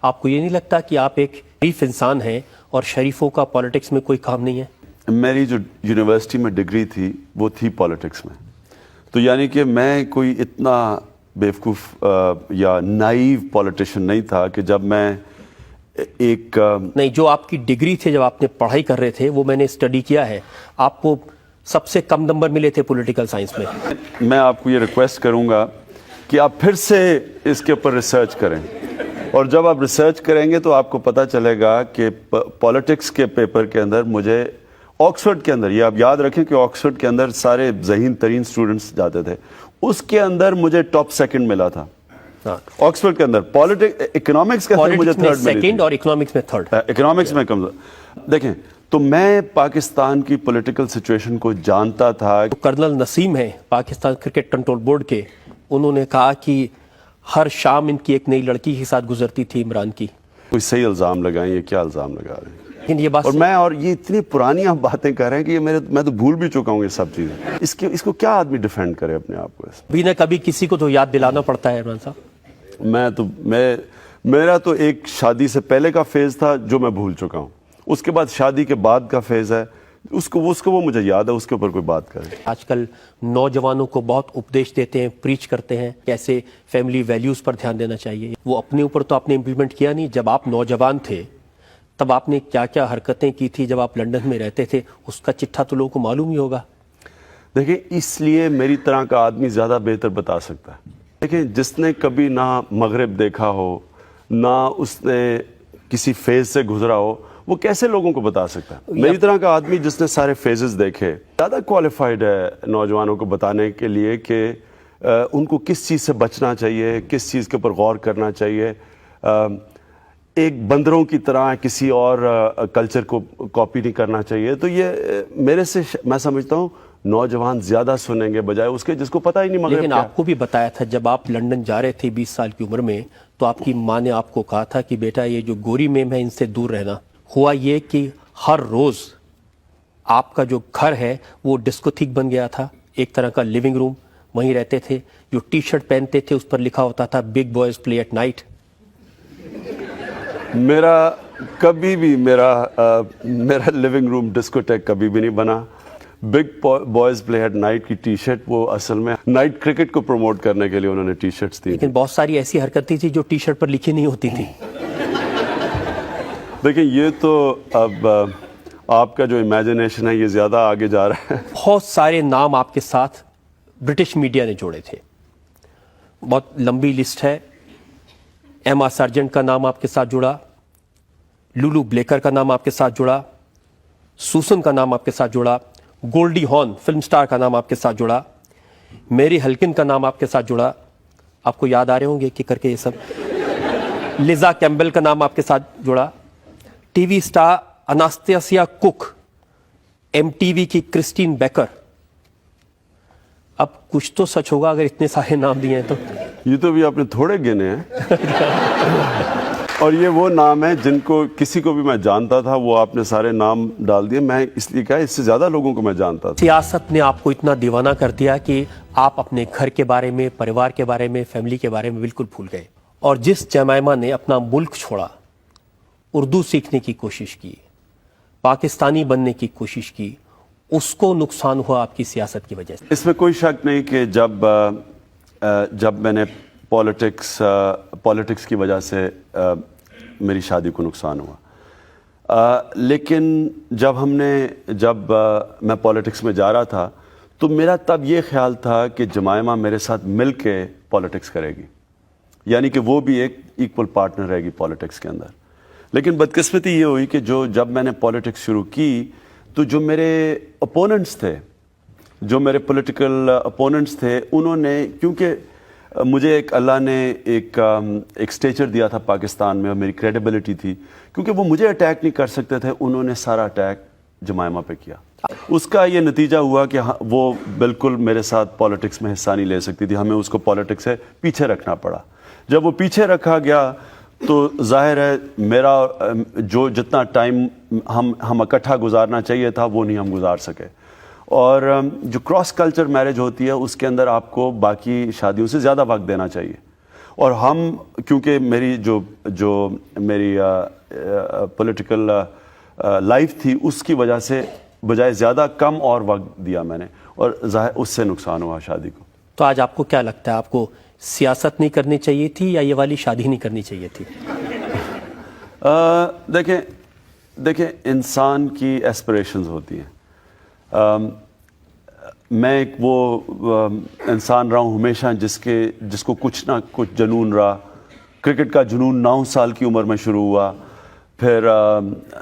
آپ کو یہ نہیں لگتا کہ آپ ایک شریف انسان ہیں اور شریفوں کا پالیٹکس میں کوئی کام نہیں ہے؟ میری جو یونیورسٹی میں ڈگری تھی وہ تھی پالیٹکس میں، تو یعنی کہ میں کوئی اتنا بیوقوف یا نائیو پالیٹیشین نہیں تھا کہ جب میں ایک نہیں، جو آپ کی ڈگری تھے، جب آپ نے پڑھائی کر رہے تھے، وہ میں نے اسٹڈی کیا ہے، آپ کو سب سے کم نمبر ملے تھے پولیٹیکل سائنس میں۔ میں آپ کو یہ ریکویسٹ کروں گا کہ آپ پھر سے اس کے اوپر ریسرچ کریں، اور جب آپ ریسرچ کریں گے تو آپ کو پتہ چلے گا کہ پالیٹکس کے پیپر کے اندر مجھے آکسفورڈ کے اندر، یہ آپ یاد رکھیں کہ آکسفورڈ کے اندر سارے ذہین ترین سٹوڈنٹس جاتے تھے، اس کے اندر مجھے ٹاپ سیکنڈ ملا تھا آکسفورڈ کے اندر۔ اکنامکس کے اندر مجھے تھرڈ ملی سیکنڈ اور اکنامکس میں تھرڈ۔ اکنامکس میں کمزور۔ دیکھیں، تو میں پاکستان کی پولیٹیکل سچویشن کو جانتا تھا۔ کرنل نسیم ہیں پاکستان کرکٹ کنٹرول بورڈ کے، انہوں نے کہا کہ ہر شام ان کی ایک نئی لڑکی کے ساتھ گزرتی تھی عمران کی۔ کوئی صحیح الزام لگائیں، یہ کیا الزام لگا رہے ہیں؟ لیکن یہ بات اور یہ اتنی پرانی آپ باتیں کر رہے ہیں کہ میں تو بھول بھی چکا ہوں یہ سب چیزیں۔ اس کو کیا آدمی ڈیفینڈ کرے اپنے آپ کو؟ بھی نہ کبھی کسی کو تو یاد دلانا پڑتا ہے عمران صاحب۔ میرا تو ایک شادی سے پہلے کا فیز تھا جو میں بھول چکا ہوں، اس کے بعد شادی کے بعد کا فیز ہے، اس کو وہ مجھے یاد ہے، اس کے اوپر کوئی بات کرے۔ آج کل نوجوانوں کو بہت اپدیش دیتے ہیں، پریچ کرتے ہیں کیسے فیملی ویلیوز پر دھیان دینا چاہیے۔ وہ اپنے اوپر تو آپ نے امپلیمنٹ کیا نہیں، جب آپ نوجوان تھے تب آپ نے کیا کیا حرکتیں کی تھی جب آپ لندن میں رہتے تھے، اس کا چٹھا تو لوگوں کو معلوم ہی ہوگا۔ دیکھیں، اس لیے میری طرح کا آدمی زیادہ بہتر بتا سکتا ہے۔ دیکھیں، جس نے کبھی نہ مغرب دیکھا ہو، نہ اس نے کسی فیز سے گزرا ہو، وہ کیسے لوگوں کو بتا سکتا ہے؟ میری طرح کا آدمی جس نے سارے فیزز دیکھے زیادہ کوالیفائڈ ہے نوجوانوں کو بتانے کے لیے کہ ان کو کس چیز سے بچنا چاہیے، کس چیز کے اوپر غور کرنا چاہیے۔ ایک بندروں کی طرح کسی اور کلچر کو کاپی نہیں کرنا چاہیے۔ تو یہ میرے سے میں سمجھتا ہوں نوجوان زیادہ سنیں گے بجائے اس کے جس کو پتہ ہی نہیں مغرب۔ لیکن آپ کو بھی بتایا تھا جب آپ لندن جا رہے تھے 20 سال کی عمر میں، تو آپ کی ماں نے آپ کو کہا تھا کہ بیٹا یہ جو گوری میم ہے ان سے دور رہنا۔ ہوا یہ کہ ہر روز آپ کا جو گھر ہے وہ ڈسکوتھیک بن گیا تھا، ایک طرح کا لیونگ روم، وہیں رہتے تھے۔ جو ٹی شرٹ پہنتے تھے اس پر لکھا ہوتا تھا big boys play at night. میرا کبھی بھی میرا لیونگ روم ڈسکوٹیک کبھی بھی نہیں بنا۔ Big boys play at night کی ٹی شرٹ وہ اصل میں نائٹ کرکٹ کو پروموٹ کرنے کے لیے انہوں نے ٹی شرٹس دی۔ لیکن بہت ساری ایسی حرکتیں تھی جو ٹی شرٹ پر لکھی نہیں ہوتی تھی۔ دیکھیں، یہ تو اب آپ کا جو امیجنیشن ہے یہ زیادہ آگے جا رہا ہے۔ بہت سارے نام آپ کے ساتھ برٹش میڈیا نے جوڑے تھے، بہت لمبی لسٹ ہے۔ ایما سارجنٹ کا نام آپ کے ساتھ جڑا، لولو بلیکر کا نام آپ کے ساتھ جڑا، سوسن کا نام آپ کے ساتھ جڑا، گولڈی ہارن فلم سٹار کا نام آپ کے ساتھ جڑا، میری ہلکن کا نام آپ کے ساتھ جڑا۔ آپ کو یاد آ رہے ہوں گے کہ کر کے یہ سب۔ لیزا کیمبل کا نام آپ کے ساتھ جڑا، T V star Anastasia Kick, M T V کی کرسٹین بیکر۔ اب کچھ تو سچ ہوگا اگر اتنے سارے نام دیے ہیں تو۔ یہ تو بھی آپ نے تھوڑے گنے ہیں، اور یہ وہ نام ہیں جن کو کسی کو بھی میں جانتا تھا، وہ آپ نے سارے نام ڈال دیے۔ میں اس لیے کہا اس سے زیادہ لوگوں کو میں جانتا تھا۔ سیاست نے آپ کو اتنا دیوانہ کر دیا کہ آپ اپنے گھر کے بارے میں، پریوار کے بارے میں، فیملی کے بارے میں بالکل بھول گئے۔ اور جس جمائمہ نے اپنا ملک چھوڑا، اردو سیکھنے کی کوشش کی، پاکستانی بننے کی کوشش کی، اس کو نقصان ہوا آپ کی سیاست کی وجہ سے۔ اس میں کوئی شک نہیں کہ جب میں نے پالیٹکس کی وجہ سے میری شادی کو نقصان ہوا، لیکن جب میں پالیٹکس میں جا رہا تھا تو میرا تب یہ خیال تھا کہ جمائمہ میرے ساتھ مل کے پالیٹکس کرے گی، یعنی کہ وہ بھی ایک ایکول پارٹنر رہے گی پالیٹکس کے اندر۔ لیکن بدقسمتی یہ ہوئی کہ جب میں نے پالیٹکس شروع کی تو جو میرے اپوننٹس تھے، جو میرے پولیٹیکل اپوننٹس تھے، انہوں نے، کیونکہ مجھے اللہ نے ایک اسٹیچر دیا تھا پاکستان میں اور میری کریڈیبلٹی تھی، کیونکہ وہ مجھے اٹیک نہیں کر سکتے تھے، انہوں نے سارا اٹیک جمائمہ پہ کیا۔ اس کا یہ نتیجہ ہوا کہ وہ بالکل میرے ساتھ پالیٹکس میں حصہ نہیں لے سکتی تھی، ہمیں اس کو پالیٹکس سے پیچھے رکھنا پڑا۔ جب وہ پیچھے رکھا گیا تو ظاہر ہے میرا جتنا ٹائم ہم اکٹھا گزارنا چاہیے تھا وہ نہیں ہم گزار سکے۔ اور جو کراس کلچر میرج ہوتی ہے اس کے اندر آپ کو باقی شادیوں سے زیادہ وقت دینا چاہیے، اور ہم کیونکہ میری جو میری پولیٹیکل لائف تھی اس کی وجہ سے بجائے زیادہ کم اور وقت دیا میں نے، اور ظاہر اس سے نقصان ہوا شادی کو. تو آج آپ کو کیا لگتا ہے، آپ کو سیاست نہیں کرنی چاہیے تھی یا یہ والی شادی نہیں کرنی چاہیے تھی؟ دیکھیں انسان کی ایسپریشنز ہوتی ہیں. میں ایک وہ انسان رہا ہوں ہمیشہ جس کو کچھ نہ کچھ جنون رہا. کرکٹ کا جنون 9 سال کی عمر میں شروع ہوا، پھر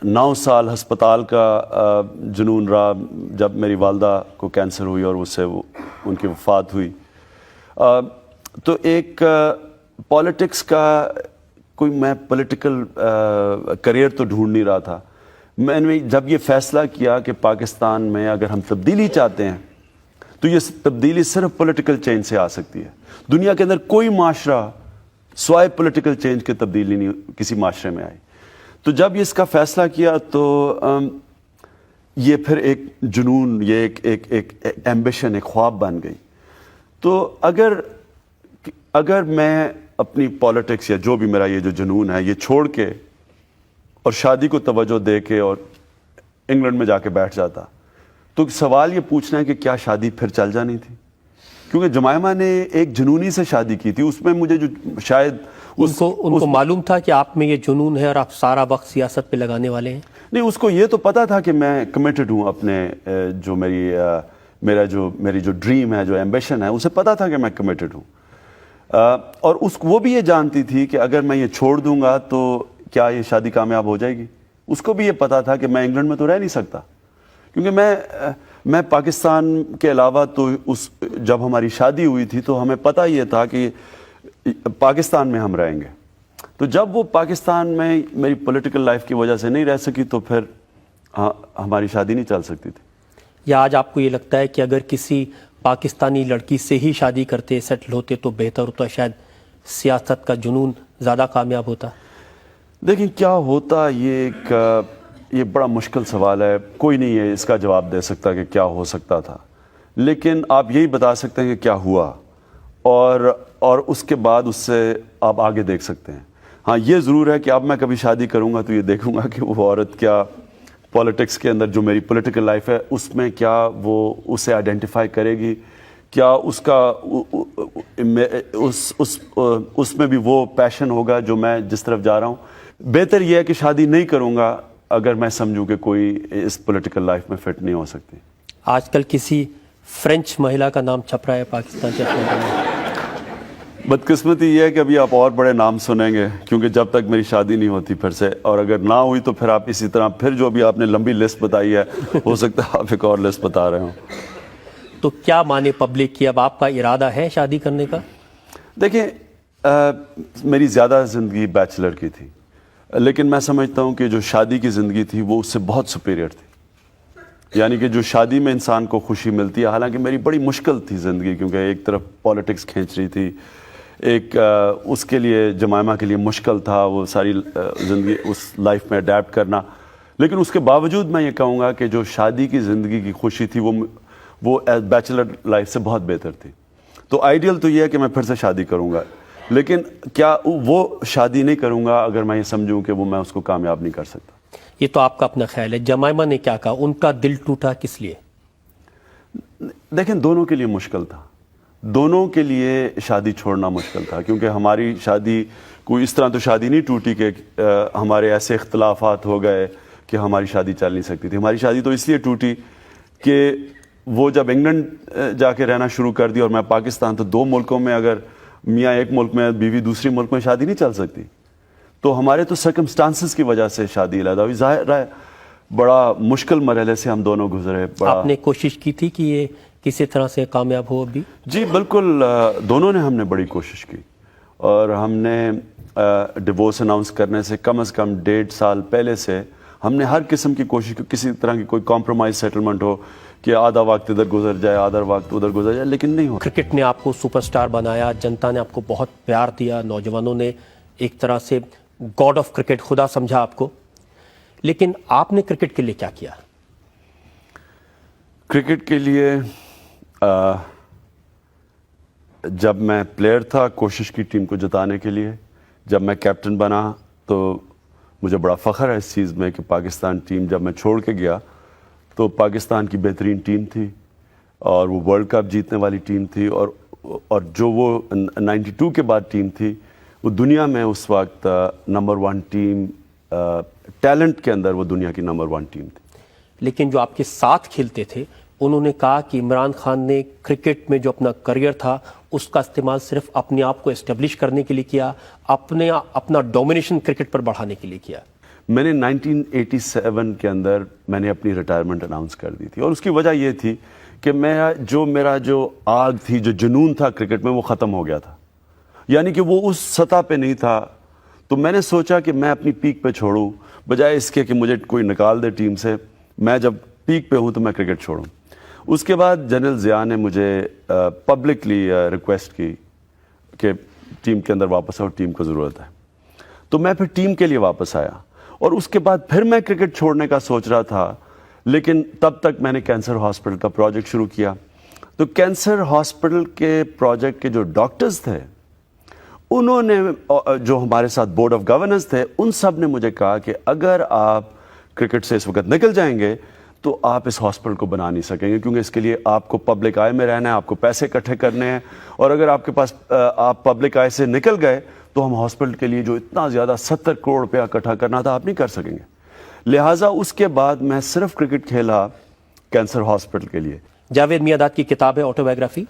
9 سال ہسپتال کا جنون رہا جب میری والدہ کو کینسر ہوئی اور اس سے ان کی وفات ہوئی. تو ایک پالیٹکس کا میں پولیٹیکل کریئر تو ڈھونڈ نہیں رہا تھا. میں نے جب یہ فیصلہ کیا کہ پاکستان میں اگر ہم تبدیلی چاہتے ہیں تو یہ تبدیلی صرف پولیٹیکل چینج سے آ سکتی ہے. دنیا کے اندر کوئی معاشرہ سوائے پولیٹیکل چینج کے تبدیلی نہیں کسی معاشرے میں آئی. تو جب اس کا فیصلہ کیا تو یہ پھر ایک جنون، یہ ایک ایمبیشن، ایک خواب بن گئی. تو اگر میں اپنی پالیٹکس یا جو بھی میرا یہ جو جنون ہے یہ چھوڑ کے اور شادی کو توجہ دے کے اور انگلینڈ میں جا کے بیٹھ جاتا تو سوال یہ پوچھنا ہے کہ کیا شادی پھر چل جانی تھی؟ کیونکہ جمائمہ نے ایک جنونی سے شادی کی تھی. اس میں مجھے جو شاید ان کو معلوم تھا کہ آپ میں یہ جنون ہے اور آپ سارا وقت سیاست پہ لگانے والے ہیں؟ نہیں، اس کو یہ تو پتا تھا کہ میں کمیٹڈ ہوں اپنے جو میری جو ڈریم ہے، جو ایمبیشن ہے، اسے پتا تھا کہ میں کمیٹڈ ہوں. اور وہ بھی یہ جانتی تھی کہ اگر میں یہ چھوڑ دوں گا تو کیا یہ شادی کامیاب ہو جائے گی. اس کو بھی یہ پتا تھا کہ میں انگلینڈ میں تو رہ نہیں سکتا، کیونکہ میں پاکستان کے علاوہ تو جب ہماری شادی ہوئی تھی تو ہمیں پتہ یہ تھا کہ پاکستان میں ہم رہیں گے. تو جب وہ پاکستان میں میری پولیٹیکل لائف کی وجہ سے نہیں رہ سکی تو پھر ہماری شادی نہیں چل سکتی تھی. یا آج آپ کو یہ لگتا ہے کہ اگر کسی پاکستانی لڑکی سے ہی شادی کرتے، سیٹل ہوتے تو بہتر ہوتا، شاید سیاست کا جنون زیادہ کامیاب ہوتا؟ دیکھیں کیا ہوتا، یہ بڑا مشکل سوال ہے. کوئی نہیں ہے اس کا جواب دے سکتا کہ کیا ہو سکتا تھا، لیکن آپ یہی بتا سکتے ہیں کہ کیا ہوا، اور اس کے بعد اس سے آپ آگے دیکھ سکتے ہیں. ہاں یہ ضرور ہے کہ اب میں کبھی شادی کروں گا تو یہ دیکھوں گا کہ وہ عورت کیا پالیٹکس کے اندر جو میری پولیٹیکل لائف ہے اس میں کیا وہ اسے آئیڈینٹیفائی کرے گی، کیا اس کا اس میں بھی وہ پیشن ہوگا جو میں جس طرف جا رہا ہوں. بہتر یہ ہے کہ شادی نہیں کروں گا اگر میں سمجھوں کہ کوئی اس پولیٹیکل لائف میں فٹ نہیں ہو سکتی. آج کل کسی فرینچ مہیلا کا نام چھپ رہا ہے پاکستان سے؟ بدقسمتی یہ ہے کہ ابھی آپ اور بڑے نام سنیں گے، کیونکہ جب تک میری شادی نہیں ہوتی پھر سے، اور اگر نہ ہوئی تو پھر آپ اسی طرح پھر جو بھی آپ نے لمبی لسٹ بتائی ہے ہو سکتا ہے آپ ایک اور لسٹ بتا رہے ہوں. تو کیا مانے پبلک کی، اب آپ کا ارادہ ہے شادی کرنے کا؟ دیکھیں میری زیادہ زندگی بیچلر کی تھی، لیکن میں سمجھتا ہوں کہ جو شادی کی زندگی تھی وہ اس سے بہت سپیریئر تھی. یعنی کہ جو شادی میں انسان کو خوشی ملتی ہے، حالانکہ میری بڑی مشکل تھی زندگی، کیونکہ ایک طرف پالیٹکس کھینچ رہی تھی، ایک اس کے لیے جمائمہ کے لیے مشکل تھا وہ ساری زندگی اس لائف میں اڈیپٹ کرنا. لیکن اس کے باوجود میں یہ کہوں گا کہ جو شادی کی زندگی کی خوشی تھی وہ بیچلر لائف سے بہت بہتر تھی. تو آئیڈیل تو یہ ہے کہ میں پھر سے شادی کروں گا، لیکن کیا وہ شادی نہیں کروں گا اگر میں یہ سمجھوں کہ وہ میں اس کو کامیاب نہیں کر سکتا. یہ تو آپ کا اپنا خیال ہے. جمائمہ نے کیا کہا؟ ان کا دل ٹوٹا کس لیے؟ دیکھیں دونوں کے لیے مشکل تھا، دونوں کے لیے شادی چھوڑنا مشکل تھا، کیونکہ ہماری شادی کوئی اس طرح تو شادی نہیں ٹوٹی کہ ہمارے ایسے اختلافات ہو گئے کہ ہماری شادی چل نہیں سکتی تھی. ہماری شادی تو اس لیے ٹوٹی کہ وہ جب انگلینڈ جا کے رہنا شروع کر دی اور میں پاکستان، تو 2 ملکوں میں اگر میاں ایک ملک میں بیوی دوسری ملک میں شادی نہیں چل سکتی. تو ہمارے تو سرکمسٹانسز کی وجہ سے شادی علیحدہ ہوئی. ظاہر ہے بڑا مشکل مرحلے سے ہم دونوں گزرے. آپ نے کوشش کی تھی کہ یہ کسی طرح سے کامیاب ہو ابھی؟ جی بالکل، دونوں نے ہم نے بڑی کوشش کی، اور ہم نے ڈیورس اناؤنس کرنے سے کم از کم 1.5 سال پہلے سے ہم نے ہر قسم کی کوشش کی، کسی طرح کی کوئی کمپرومائز سیٹلمنٹ ہو کہ آدھا وقت ادھر گزر جائے آدھا وقت ادھر گزر جائے، لیکن نہیں ہو. کرکٹ نے آپ کو سپر سٹار بنایا، جنتا نے آپ کو بہت پیار دیا، نوجوانوں نے ایک طرح سے گاڈ آف کرکٹ، خدا سمجھا آپ کو. لیکن آپ نے کرکٹ کے لیے کیا کیا؟ کرکٹ کے لیے جب میں پلیئر تھا کوشش کی ٹیم کو جتانے کے لیے. جب میں کیپٹن بنا تو مجھے بڑا فخر ہے اس چیز میں کہ پاکستان ٹیم جب میں چھوڑ کے گیا تو پاکستان کی بہترین ٹیم تھی اور وہ ورلڈ کپ جیتنے والی ٹیم تھی, اور جو وہ 92 کے بعد ٹیم تھی وہ دنیا میں اس وقت نمبر 1 ٹیم, ٹیلنٹ کے اندر وہ دنیا کی نمبر 1 ٹیم تھی. لیکن جو آپ کے ساتھ کھیلتے تھے انہوں نے کہا کہ عمران خان نے کرکٹ میں جو اپنا کریئر تھا اس کا استعمال صرف اپنے آپ کو اسٹیبلش کرنے کے لیے کیا, اپنا ڈومینیشن کرکٹ پر بڑھانے کے لیے کیا. میں نے 1987 کے اندر میں نے اپنی ریٹائرمنٹ اناؤنس کر دی تھی, اور اس کی وجہ یہ تھی کہ میرا جو آگ تھی, جو جنون تھا کرکٹ میں, وہ ختم ہو گیا تھا, یعنی کہ وہ اس سطح پہ نہیں تھا. تو میں نے سوچا کہ میں اپنی پیک پہ چھوڑوں بجائے اس کے کہ مجھے کوئی نکال دے ٹیم سے. میں جب پیک پہ ہوں تو میں کرکٹ چھوڑوں. اس کے بعد جنرل ضیاء نے مجھے پبلکلی ریکویسٹ کی کہ ٹیم کے اندر واپس آؤ, ٹیم کو ضرورت ہے. تو میں پھر ٹیم کے لیے واپس آیا, اور اس کے بعد پھر میں کرکٹ چھوڑنے کا سوچ رہا تھا, لیکن تب تک میں نے کینسر ہاسپٹل کا پروجیکٹ شروع کیا. تو کینسر ہاسپٹل کے پروجیکٹ کے جو ڈاکٹرز تھے انہوں نے, جو ہمارے ساتھ بورڈ آف گورننس تھے, ان سب نے مجھے کہا کہ اگر آپ کرکٹ سے اس وقت نکل جائیں گے تو آپ اس ہاسپٹل کو بنا نہیں سکیں گے, کیونکہ اس کے لیے آپ کو پبلک آئی میں رہنا ہے, آپ کو پیسے اکٹھے کرنے ہیں, اور اگر آپ کے پاس آپ پبلک آئی سے نکل گئے تو ہم ہاسپٹل کے لیے جو اتنا زیادہ 70 کروڑ روپیہ اکٹھا کرنا تھا آپ نہیں کر سکیں گے. لہٰذا اس کے بعد میں صرف کرکٹ کھیلا کینسر ہاسپٹل کے لیے. جاوید میاں داد کی کتاب ہے آٹو بایوگرافی,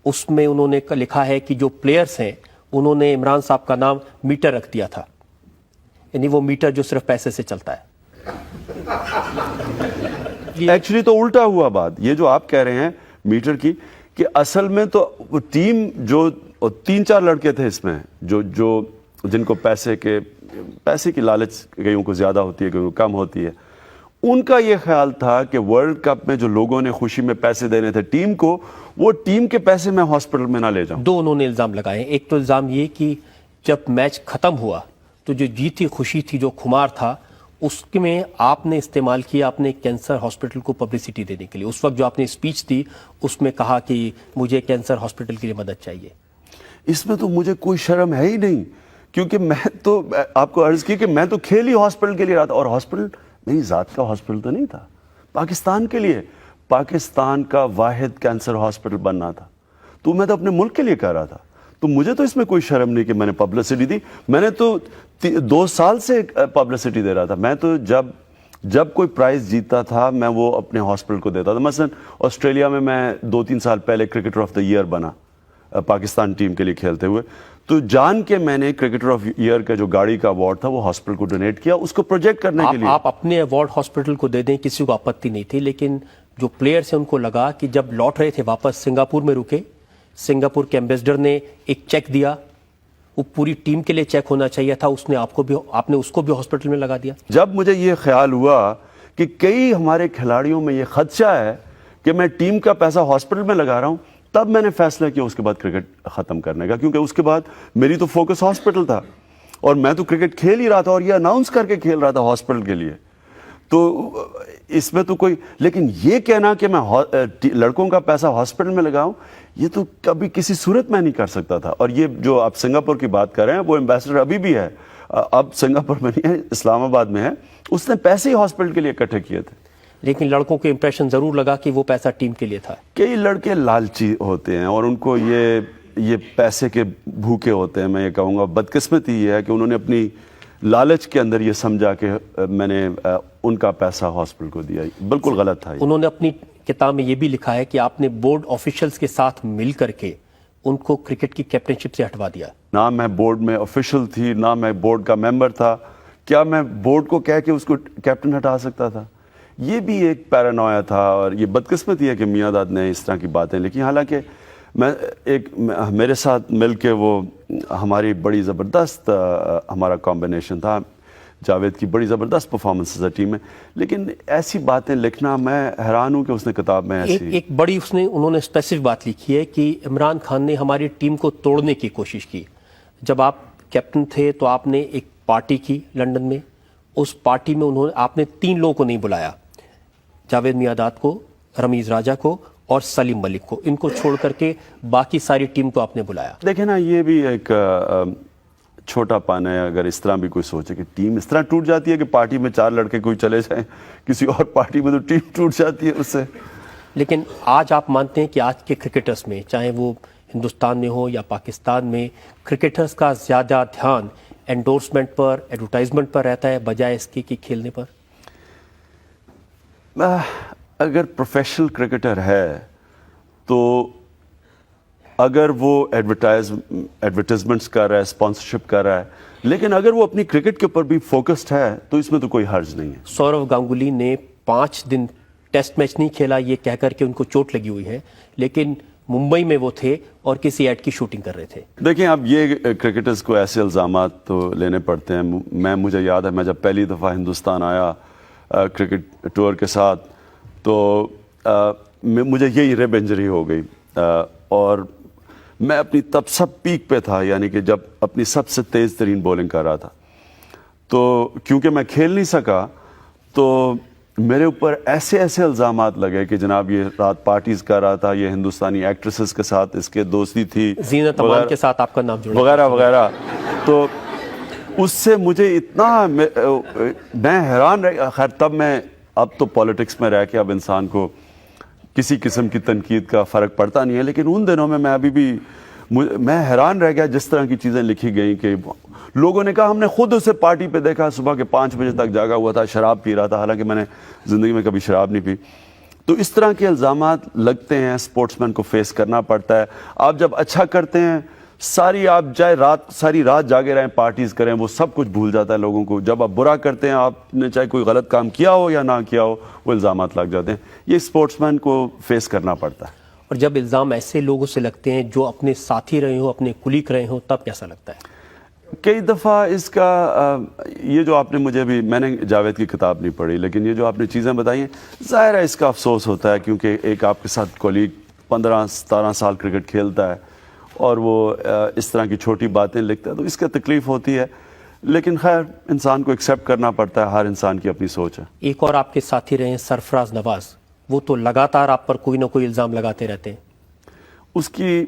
اس میں انہوں نے لکھا ہے کہ جو پلیئرز ہیں انہوں نے عمران صاحب کا نام میٹر رکھ دیا تھا, یعنی وہ میٹر جو صرف پیسے سے چلتا ہے. ایکچولی تو الٹا ہوا بات, یہ جو آپ کہہ رہے ہیں میٹر کی, کہ اصل میں تو وہ ٹیم جو 3-4 لڑکے تھے اس میں جو جن کو پیسے کی لالچ کئیوں کو زیادہ ہوتی ہے کئیوں کو کم ہوتی ہے, ان کا یہ خیال تھا کہ ورلڈ کپ میں جو لوگوں نے خوشی میں پیسے دینے تھے ٹیم کو, وہ ٹیم کے پیسے میں ہاسپٹل میں نہ لے جاؤں. 2 انہوں نے الزام لگائے ہیں. ایک تو الزام یہ کہ جب میچ ختم ہوا تو جو جیتی خوشی تھی, جو خمار تھا, اس میں آپ نے استعمال کیا اپنے کینسر ہاسپٹل کو پبلسٹی دینے کے لیے. اس وقت جو آپ نے اسپیچ دی اس میں کہا کہ مجھے کینسر ہاسپٹل کے لیے مدد چاہیے. اس میں تو مجھے کوئی شرم ہے ہی نہیں, کیونکہ میں تو آپ کو عرض کی کہ میں تو کھیل ہی ہاسپٹل کے لیے رہا تھا, اور ہاسپٹل میری ذات کا ہاسپٹل تو نہیں تھا, پاکستان کے لیے, پاکستان کا واحد کینسر ہاسپٹل بننا تھا. تو میں تو اپنے ملک کے لیے کہہ رہا تھا. تو مجھے تو اس میں کوئی شرم نہیں کہ میں نے پبلسٹی دی. میں نے تو 2 سال سے پبلسٹی دے رہا تھا. میں تو جب کوئی پرائز جیتتا تھا میں وہ اپنے ہاسپٹل کو دیتا تھا. مثلا آسٹریلیا میں 2-3 سال پہلے کرکٹر آف دا ایئر بنا پاکستان ٹیم کے لیے کھیلتے ہوئے, تو جان کے میں نے کرکٹر آف ایئر کا جو گاڑی کا ایوارڈ تھا وہ ہاسپٹل کو ڈونیٹ کیا, اس کو پروجیکٹ کرنے کے لیے. آپ اپنے ایوارڈ ہاسپٹل کو دے دیں, کسی کو آپتی نہیں تھی, لیکن جو پلیئرز ہیں ان کو لگا کہ جب لوٹ رہے تھے واپس سنگاپور میں رکے, سنگاپور کے ایمبیسڈر نے ایک چیک دیا, وہ پوری ٹیم کے لیے چیک ہونا چاہیے تھا, آپ نے اس کو بھی ہاسپٹل میں لگا دیا. جب مجھے یہ خیال ہوا کہ کئی ہمارے کھلاڑیوں میں یہ خدشہ ہے کہ میں ٹیم کا پیسہ ہاسپٹل میں لگا رہا ہوں, تب میں نے فیصلہ کیا اس کے بعد کرکٹ ختم کرنے کا, کیونکہ اس کے بعد میری تو فوکس ہاسپٹل تھا, اور میں تو کرکٹ کھیل ہی رہا تھا, اور یہ اناؤنس کر کے کھیل رہا تھا ہاسپٹل کے لیے. تو اس میں تو کوئی, لیکن یہ کہنا کہ میں لڑکوں کا پیسہ ہاسپٹل میں لگاؤں, یہ تو کبھی کسی صورت میں نہیں کر سکتا تھا. اور یہ جو آپ سنگاپور کی بات کر رہے ہیں, وہ ایمبیسڈر ابھی بھی ہے, اب سنگاپور میں نہیں ہے, اسلام آباد میں ہے. اس نے پیسے ہی ہاسپٹل کے لیے اکٹھے کیے تھے. لیکن لڑکوں کو امپریشن ضرور لگا کہ وہ پیسہ ٹیم کے لیے تھا. کئی لڑکے لالچی ہوتے ہیں اور ان کو یہ پیسے کے بھوکے ہوتے ہیں. میں یہ کہوں گا بدقسمتی یہ ہے کہ انہوں نے اپنی لالچ کے اندر یہ سمجھا کہ میں نے ان کا پیسہ ہاسپٹل کو دیا. بالکل غلط تھا. انہوں نے اپنی کتاب میں یہ بھی لکھا ہے کہ آپ نے بورڈ آفیشلز کے ساتھ مل کر کے ان کو کرکٹ کی کیپٹنشپ سے ہٹوا دیا. نہ میں بورڈ میں آفیشل تھی, نہ میں بورڈ کا ممبر تھا. کیا میں بورڈ کو کہہ کے اس کو کیپٹن ہٹا سکتا تھا؟ یہ بھی ایک پیرانویا تھا. اور یہ بدقسمتی ہے کہ میاں داد نے اس طرح کی باتیں لکھی. حالانکہ میرے ساتھ مل کے وہ ہماری بڑی زبردست ہمارا کمبینیشن تھا. جاوید کی بڑی زبردست پرفارمنس ہے ٹیم میں, لیکن ایسی باتیں لکھنا, میں حیران ہوں کہ اس نے کتاب میں ایسی ایک بڑی انہوں نے اسپیسیفک بات لکھی ہے کہ عمران خان نے ہماری ٹیم کو توڑنے کی کوشش کی. جب آپ کیپٹن تھے تو آپ نے ایک پارٹی کی لنڈن میں, اس پارٹی میں آپ نے 3 لوگوں کو نہیں بلایا, جاوید میاں داد کو, رمیز راجہ کو اور سلیم ملک کو، ان کو چھوڑ کر کے باقی ساری ٹیم کو آپ نے بلایا؟ دیکھیں نا، یہ بھی ایک چھوٹا پن ہے اگر اس طرح بھی کوئی سوچے کہ ٹیم اس طرح ٹوٹ جاتی ہے کہ پارٹی میں 4 لڑکے کوئی چلے جائیں کسی اور پارٹی میں، تو ٹیم ٹوٹ جاتی ہے اس سے. لیکن آج آپ مانتے ہیں کہ آج کے کرکٹرز میں، چاہے وہ ہندوستان میں ہو یا پاکستان میں، کرکٹرز کا زیادہ دھیان انڈورسمنٹ پر، ایڈورٹائزمنٹ پر رہتا ہے بجائے اس کے کہ کھیلنے پر؟ اگر پروفیشنل کرکٹر ہے تو اگر وہ ایڈورٹائزمنٹس کر رہا ہے، اسپانسرشپ کر رہا ہے، لیکن اگر وہ اپنی کرکٹ کے اوپر بھی فوکسڈ ہے تو اس میں تو کوئی حرج نہیں ہے. سورو گانگولی نے 5 دن ٹیسٹ میچ نہیں کھیلا یہ کہہ کر کے ان کو چوٹ لگی ہوئی ہے، لیکن ممبئی میں وہ تھے اور کسی ایڈ کی شوٹنگ کر رہے تھے. دیکھیں اب یہ کرکٹرز کو ایسے الزامات تو لینے پڑتے ہیں. مجھے یاد ہے میں جب پہلی دفعہ ہندوستان آیا کرکٹ ٹور کے ساتھ تو مجھے یہی ریب انجری ہو گئی اور میں اپنی تب سب پیک پہ تھا، یعنی کہ جب اپنی سب سے تیز ترین بولنگ کر رہا تھا. تو کیونکہ میں کھیل نہیں سکا تو میرے اوپر ایسے الزامات لگے کہ جناب یہ رات پارٹیز کر رہا تھا، یہ ہندوستانی ایکٹریسز کے ساتھ اس کے دوستی تھی، زینت امان کے ساتھ آپ کا نام جڑا، وغیرہ وغیرہ. تو اس سے مجھے اتنا میں حیران رہ. خیر تب میں، اب تو پالیٹکس میں رہ کے اب انسان کو کسی قسم کی تنقید کا فرق پڑتا نہیں ہے، لیکن ان دنوں میں ابھی بھی میں حیران رہ گیا جس طرح کی چیزیں لکھی گئیں کہ لوگوں نے کہا ہم نے خود اسے پارٹی پہ دیکھا، صبح کے 5 بجے تک جاگا ہوا تھا، شراب پی رہا تھا، حالانکہ میں نے زندگی میں کبھی شراب نہیں پی. تو اس طرح کے الزامات لگتے ہیں، اسپورٹس مین کو فیس کرنا پڑتا ہے. آپ جب اچھا کرتے ہیں آپ ساری رات جاگے رہیں، پارٹیز کریں، وہ سب کچھ بھول جاتا ہے لوگوں کو. جب آپ برا کرتے ہیں، آپ نے چاہے کوئی غلط کام کیا ہو یا نہ کیا ہو، وہ الزامات لگ جاتے ہیں. یہ اسپورٹس مین کو فیس کرنا پڑتا ہے. اور جب الزام ایسے لوگوں سے لگتے ہیں جو اپنے ساتھی رہے ہوں، اپنے کلیگ رہے ہوں، تب کیسا لگتا ہے؟ کئی دفعہ اس کا یہ جو آپ نے مجھے بھی، میں نے جاوید کی کتاب نہیں پڑھی، لیکن یہ جو آپ نے چیزیں بتائی ہیں، ظاہر ہے اس کا افسوس ہوتا ہے کیونکہ ایک آپ کے ساتھ کولیگ 15-17 سال کرکٹ کھیلتا ہے اور وہ اس طرح کی چھوٹی باتیں لکھتا ہے تو اس کا تکلیف ہوتی ہے. لیکن خیر انسان کو ایکسیپٹ کرنا پڑتا ہے، ہر انسان کی اپنی سوچ ہے. ایک اور آپ کے ساتھی رہے ہیں سرفراز نواز، وہ تو لگاتار آپ پر کوئی نہ کوئی الزام لگاتے رہتے ہیں. اس کی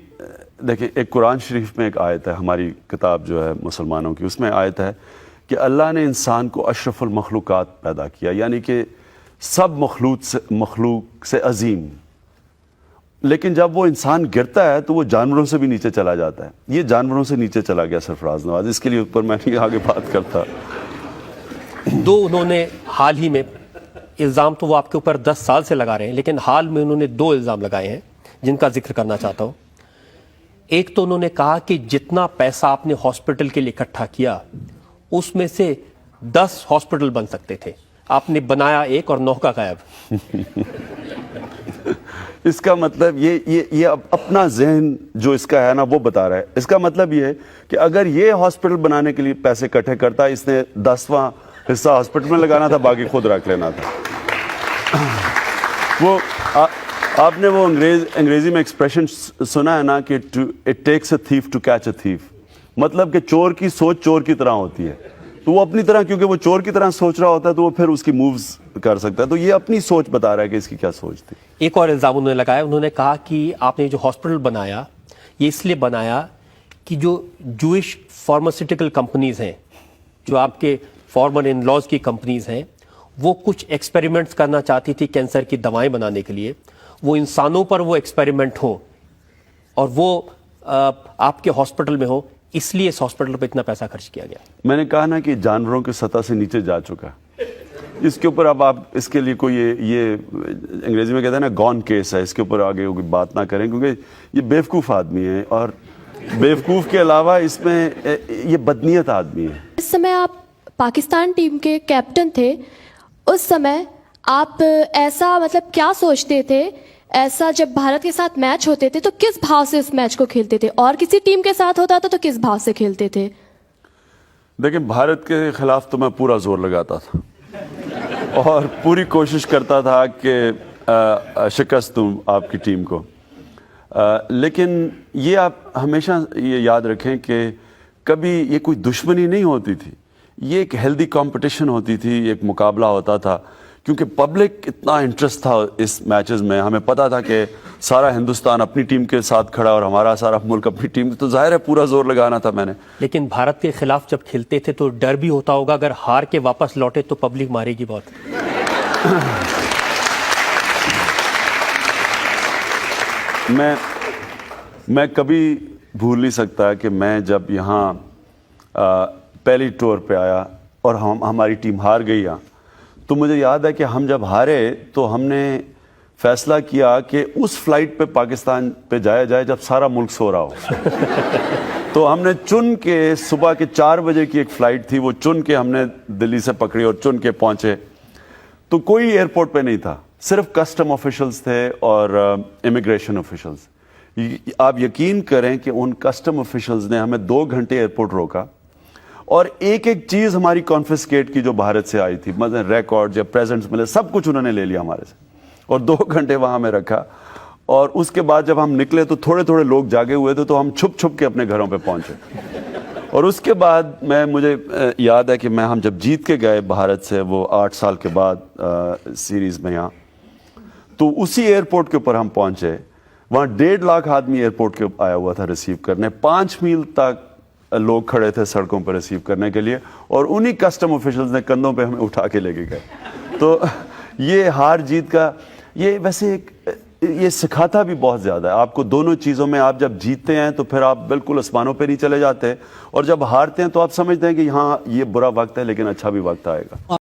دیکھیں، ایک قرآن شریف میں ایک آیت ہے، ہماری کتاب جو ہے مسلمانوں کی، اس میں آیت ہے کہ اللہ نے انسان کو اشرف المخلوقات پیدا کیا، یعنی کہ سب مخلوق سے عظیم. لیکن جب وہ انسان گرتا ہے تو وہ جانوروں سے بھی نیچے چلا جاتا ہے. یہ جانوروں سے نیچے چلا گیا سرفراز نواز. اس کے لیے اوپر میں نہیں آگے بات کرتا. انہوں نے حال ہی میں الزام، تو وہ آپ کے اوپر 10 سال سے لگا رہے ہیں، لیکن حال میں انہوں نے 2 الزام لگائے ہیں جن کا ذکر کرنا چاہتا ہوں. ایک تو انہوں نے کہا کہ جتنا پیسہ آپ نے ہاسپٹل کے لیے اکٹھا کیا اس میں سے 10 ہاسپٹل بن سکتے تھے، آپ نے بنایا 1 اور 9 کا غائب. اس کا مطلب یہ اپنا ذہن جو اس کا ہے نا وہ بتا رہا ہے. اس کا مطلب یہ ہے کہ اگر یہ ہاسپٹل بنانے کے لیے پیسے اکٹھے کرتا، اس نے 10واں حصہ ہاسپٹل میں لگانا تھا، باقی خود رکھ لینا تھا. وہ آپ نے وہ انگریزی میں ایکسپریشن سنا ہے نا کہ it takes a thief to catch a thief. مطلب کہ چور کی سوچ چور کی طرح ہوتی ہے، تو وہ اپنی طرح، کیونکہ وہ چور کی طرح سوچ رہا ہوتا ہے تو وہ پھر اس کی مووز کر سکتا ہے. تو یہ اپنی سوچ بتا رہا ہے کہ اس کی کیا سوچ تھی. ایک اور الزام انہوں نے لگایا، انہوں نے کہا کہ آپ نے جو ہاسپٹل بنایا یہ اس لیے بنایا کہ جو جوئش فارماسیوٹیکل کمپنیز ہیں، جو آپ کے فارمر ان لاز کی کمپنیز ہیں، وہ کچھ ایکسپیریمنٹس کرنا چاہتی تھی کینسر کی دوائیں بنانے کے لیے، وہ انسانوں پر وہ ایکسپیریمنٹ ہوں اور وہ آپ کے ہاسپٹل میں ہو، اس لیے اس ہاسپٹل پہ اتنا پیسہ خرچ کیا گیا. میں نے کہا نا کہ جانوروں کی سطح سے نیچے جا چکا. اس کے اوپر اب آپ اس کے لیے کوئی یہ انگریزی میں کہتے ہیں نا گون کیس ہے، اس کے اوپر آگے کوئی بات نہ کریں کیونکہ یہ بیوقوف آدمی ہے اور بیوقوف کے علاوہ اس میں یہ بدنیت آدمی ہے. اس سمے آپ پاکستان ٹیم کے کیپٹن تھے، اس سمے آپ ایسا مطلب کیا سوچتے تھے، ایسا جب بھارت کے ساتھ میچ ہوتے تھے تو کس بھاؤ سے اس میچ کو کھیلتے تھے، اور کسی ٹیم کے ساتھ ہوتا تھا تو کس بھاؤ سے کھیلتے تھے؟ دیکھیں بھارت کے خلاف تو میں پورا زور لگاتا تھا اور پوری کوشش کرتا تھا کہ شکست دوں آپ کی ٹیم کو. لیکن یہ آپ ہمیشہ یہ یاد رکھیں کہ کبھی یہ کوئی دشمنی نہیں ہوتی تھی، یہ ایک ہیلدی کمپٹیشن ہوتی تھی، ایک مقابلہ ہوتا تھا. کیونکہ پبلک اتنا انٹرسٹ تھا اس میچز میں, ہمیں پتا تھا کہ سارا ہندوستان اپنی ٹیم کے ساتھ کھڑا اور ہمارا سارا ملک اپنی ٹیم, تو ظاہر ہے پورا زور لگانا تھا میں نے. لیکن بھارت کے خلاف جب کھیلتے تھے تو ڈر بھی ہوتا ہوگا اگر ہار کے واپس لوٹے تو پبلک مارے گی بہت. میں کبھی بھول نہیں سکتا کہ میں جب یہاں پہلی ٹور پہ آیا اور ہماری ٹیم ہار گئی یہاں, تو مجھے یاد ہے کہ ہم جب ہارے تو ہم نے فیصلہ کیا کہ اس فلائٹ پہ پاکستان پہ جایا جائے جب سارا ملک سو رہا ہو. تو ہم نے چن کے صبح کے 4 بجے کی ایک فلائٹ تھی, وہ چن کے ہم نے دلی سے پکڑی اور چن کے پہنچے. تو کوئی ایئرپورٹ پہ نہیں تھا, صرف کسٹم آفیشلز تھے اور امیگریشن آفیشلز. آپ یقین کریں کہ ان کسٹم آفیشلز نے ہمیں 2 گھنٹے ایئرپورٹ روکا اور ایک ایک چیز ہماری کانفسکیٹ کی جو بھارت سے آئی تھی, مثلا ریکارڈ یا پریزنٹس ملے, سب کچھ انہوں نے لے لیا ہمارے سے اور 2 گھنٹے وہاں میں رکھا. اور اس کے بعد جب ہم نکلے تو تھوڑے تھوڑے لوگ جاگے ہوئے تھے, تو ہم چھپ چھپ کے اپنے گھروں پہ پہنچے. اور اس کے بعد مجھے یاد ہے کہ ہم جب جیت کے گئے بھارت سے وہ 8 سال کے بعد سیریز میں یہاں, تو اسی ایئرپورٹ کے اوپر ہم پہنچے. وہاں 1.5 لاکھ آدمی ایئرپورٹ کے آیا ہوا تھا ریسیو کرنے, 5 میل تک لوگ کھڑے تھے سڑکوں پہ ریسیو کرنے کے لیے, اور انہی کسٹم آفیشلز نے کندھوں پہ ہمیں اٹھا کے لے کے گئے. تو یہ ہار جیت کا یہ ویسے یہ سکھاتا بھی بہت زیادہ ہے آپ کو دونوں چیزوں میں. آپ جب جیتتے ہیں تو پھر آپ بالکل آسمانوں پہ نہیں چلے جاتے, اور جب ہارتے ہیں تو آپ سمجھتے ہیں کہ ہاں یہ برا وقت ہے لیکن اچھا بھی وقت آئے گا.